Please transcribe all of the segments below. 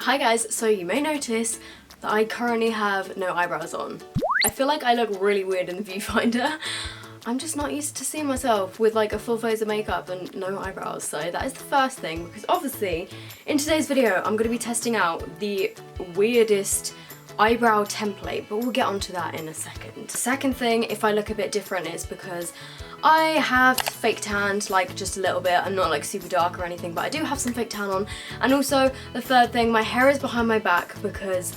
Hi guys, so you may notice that I currently have no eyebrows on. I feel like I look really weird in the viewfinder. I'm just not used to seeing myself with like a full face of makeup and no eyebrows, so that is the first thing, because obviously in today's video I'm going to be testing out the weirdest eyebrow template, but we'll get onto that in a second. Second thing, if I look a bit different, is because I have fake tanned, like just a little bit. I'm not like super dark or anything, but I do have some fake tan on. And also the third thing, my hair is behind my back because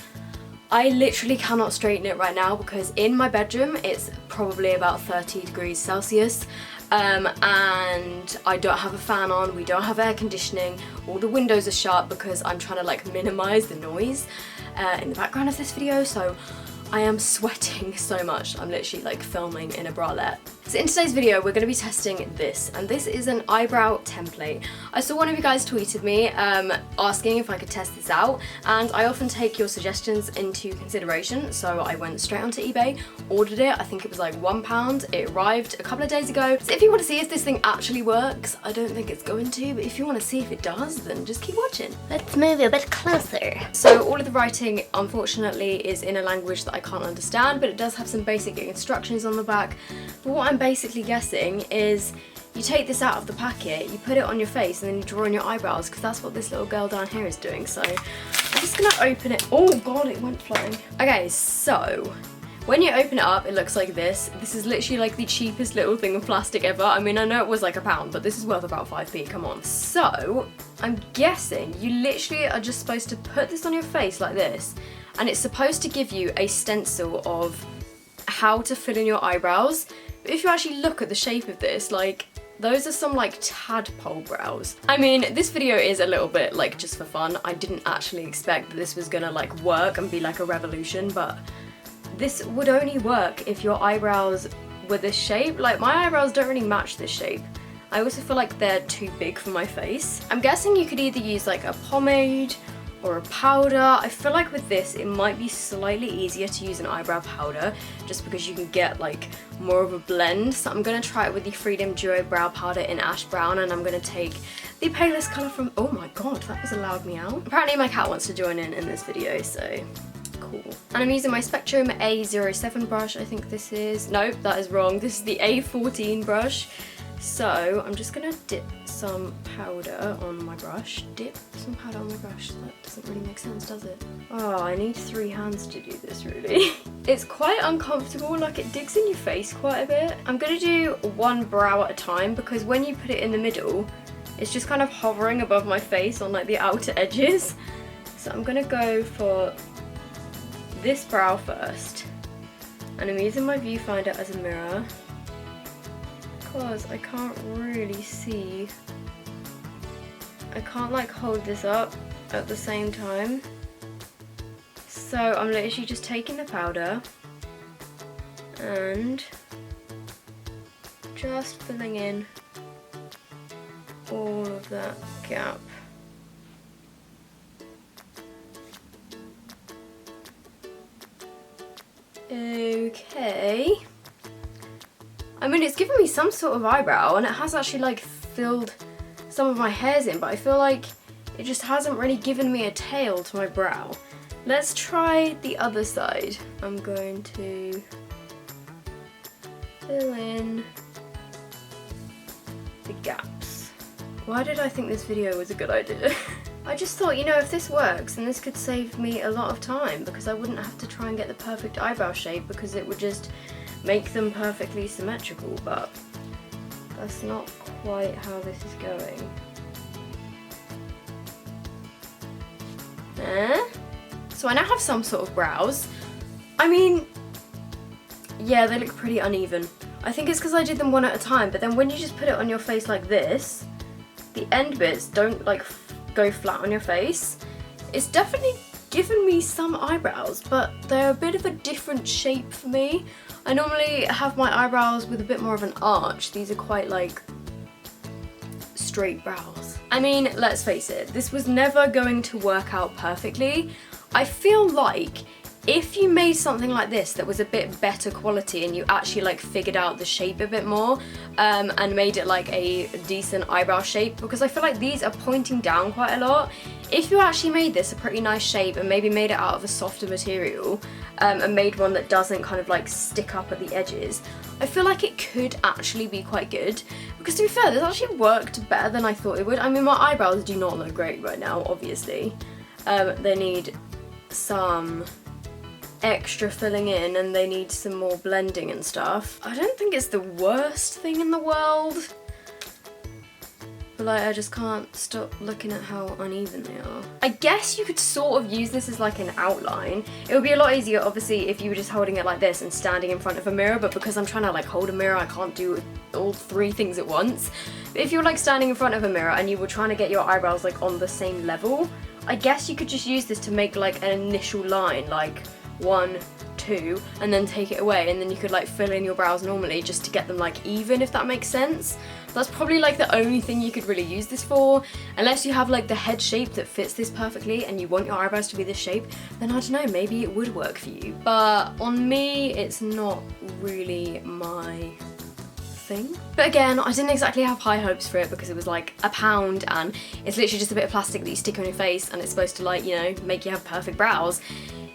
I literally cannot straighten it right now because in my bedroom it's probably about 30 degrees Celsius and I don't have a fan on, we don't have air conditioning, all the windows are shut because I'm trying to like minimize the noise in the background of this video, so I am sweating so much. I'm literally like filming in a bralette. So in today's video we're going to be testing this, and this is an eyebrow template. I saw one of you guys tweeted me asking if I could test this out, and I often take your suggestions into consideration, so I went straight onto eBay, ordered it. I think it was like £1. It arrived a couple of days ago. So if you want to see if this thing actually works, I don't think it's going to, but if you want to see if it does, then just keep watching. Let's move a bit closer. So all of the writing unfortunately is in a language that I can't understand, but it does have some basic instructions on the back. But what I'm basically guessing is you take this out of the packet, you put it on your face, and then you draw on your eyebrows, because that's what this little girl down here is doing. So I'm just gonna open it. Oh god, it went flying. Okay, so when you open it up, it looks like this. This is literally like the cheapest little thing of plastic ever. I mean, I know it was like £1, but this is worth about 5p, come on. So I'm guessing you literally are just supposed to put this on your face like this, and it's supposed to give you a stencil of how to fill in your eyebrows. But if you actually look at the shape of this, like, those are some like tadpole brows. I mean, this video is a little bit like just for fun. I didn't actually expect that this was gonna like work and be like a revolution, but this would only work if your eyebrows were this shape. Like, my eyebrows don't really match this shape. I also feel like they're too big for my face. I'm guessing you could either use like a pomade or a powder. I feel like with this it might be slightly easier to use an eyebrow powder just because you can get like more of a blend. So I'm going to try it with the Freedom Duo Brow Powder in Ash Brown, and I'm going to take the palest colour from... Oh my god, that was a loud meow. Apparently my cat wants to join in this video, so cool. And I'm using my Spectrum A07 brush, I think this is. Nope, that is wrong. This is the A14 brush. So I'm just gonna dip some powder on my brush. Dip some powder on my brush. That doesn't really make sense, does it? Oh, I need 3 hands to do this, really. It's quite uncomfortable, like it digs in your face quite a bit. I'm gonna do one brow at a time because when you put it in the middle, it's just kind of hovering above my face on like the outer edges. So I'm gonna go for this brow first. And I'm using my viewfinder as a mirror, because I can't really see. I can't like hold this up at the same time. So I'm literally just taking the powder and just filling in all of that gap. Okay. I mean, it's given me some sort of eyebrow, and it has actually like filled some of my hairs in, but I feel like it just hasn't really given me a tail to my brow. Let's try the other side. I'm going to fill in the gaps. Why did I think this video was a good idea? I just thought, you know, if this works, then this could save me a lot of time, because I wouldn't have to try and get the perfect eyebrow shape, because it would just make them perfectly symmetrical, but that's not quite how this is going. So I now have some sort of brows. I mean, yeah, they look pretty uneven. I think it's because I did them one at a time, but then when you just put it on your face like this, the end bits don't like go flat on your face. It's definitely given me some eyebrows, but they're a bit of a different shape for me. I normally have my eyebrows with a bit more of an arch. These are quite like straight brows. I mean, let's face it, this was never going to work out perfectly. I feel like If you made something like this that was a bit better quality and you actually like figured out the shape a bit more and made it like a decent eyebrow shape, because I feel like these are pointing down quite a lot. If you actually made this a pretty nice shape and maybe made it out of a softer material and made one that doesn't kind of like stick up at the edges, I feel like it could actually be quite good. Because to be fair, this actually worked better than I thought it would. I mean, my eyebrows do not look great right now, obviously. They need some extra filling in and they need some more blending and stuff. I don't think it's the worst thing in the world, but like I just can't stop looking at how uneven they are. I guess you could sort of use this as like an outline. It would be a lot easier obviously if you were just holding it like this and standing in front of a mirror, but because I'm trying to like hold a mirror, I can't do all three things at once. But if you're like standing in front of a mirror and you were trying to get your eyebrows like on the same level, I guess you could just use this to make like an initial line, like 1, 2, and then take it away, and then you could like fill in your brows normally just to get them like even, if that makes sense. That's probably like the only thing you could really use this for, unless you have like the head shape that fits this perfectly and you want your eyebrows to be this shape, then I don't know, maybe it would work for you. But on me, it's not really my thing. But again, I didn't exactly have high hopes for it because it was like £1 and it's literally just a bit of plastic that you stick on your face and it's supposed to like, you know, make you have perfect brows.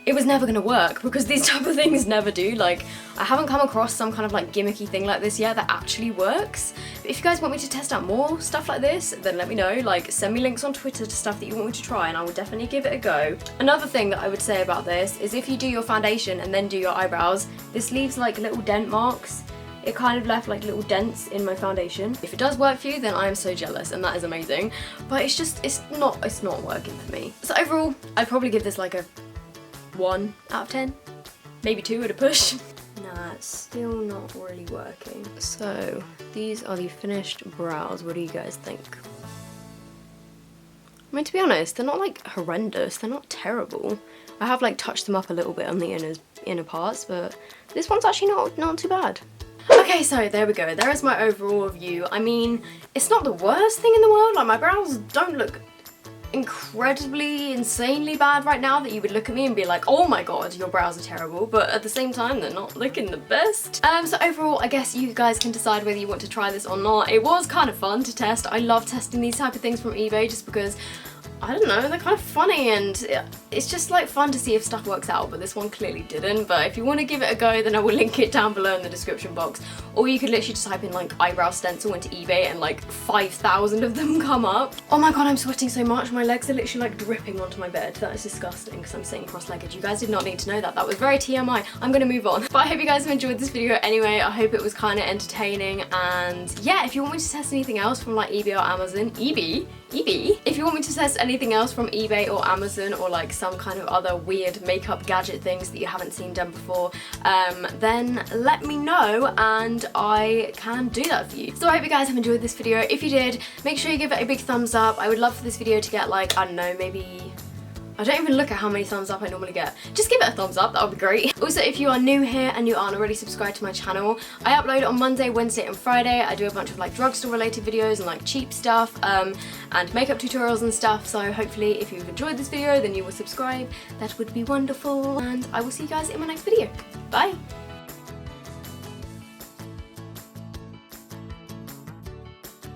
It was never gonna work because these type of things never do. Like, I haven't come across some kind of like gimmicky thing like this yet that actually works. But if you guys want me to test out more stuff like this, then let me know. Like, send me links on Twitter to stuff that you want me to try and I will definitely give it a go. Another thing that I would say about this is if you do your foundation and then do your eyebrows, this leaves like little dent marks. It kind of left like little dents in my foundation. If it does work for you, then I am so jealous and that is amazing. But it's just, it's not working for me. So overall, I'd probably give this like a 1 out of 10, maybe 2 at a push. Nah, it's still not really working. So these are the finished brows. What do you guys think? I mean, to be honest, they're not like horrendous, they're not terrible. I have like touched them up a little bit on the inner parts, but this one's actually not too bad. Okay, so there we go. There is my overall review. I mean, it's not the worst thing in the world. Like, my brows don't look incredibly, insanely bad right now that you would look at me and be like, oh my god, your brows are terrible, but at the same time they're not looking the best. So overall, I guess you guys can decide whether you want to try this or not. It was kind of fun to test. I love testing these type of things from eBay just because, I don't know, they're kind of funny and it's just like fun to see if stuff works out, but this one clearly didn't. But if you want to give it a go, then I will link it down below in the description box. Or you could literally just type in like eyebrow stencil into eBay and like 5,000 of them come up. Oh my god, I'm sweating so much. My legs are literally like dripping onto my bed. That is disgusting because I'm sitting cross-legged. You guys did not need to know that. That was very TMI. I'm gonna move on. But I hope you guys have enjoyed this video anyway. I hope it was kind of entertaining. And yeah, if you want me to test anything else from like eBay or Amazon, eBay? If you want me to test anything else from eBay or Amazon or like some kind of other weird makeup gadget things that you haven't seen done before, then let me know and I can do that for you. So I hope you guys have enjoyed this video. If you did, make sure you give it a big thumbs up. I would love for this video to get like, I don't know, maybe, I don't even look at how many thumbs up I normally get. Just give it a thumbs up, that would be great. Also, if you are new here and you aren't already subscribed to my channel, I upload on Monday, Wednesday and Friday. I do a bunch of like drugstore related videos and like cheap stuff and makeup tutorials and stuff. So hopefully if you've enjoyed this video, then you will subscribe. That would be wonderful. And I will see you guys in my next video. Bye!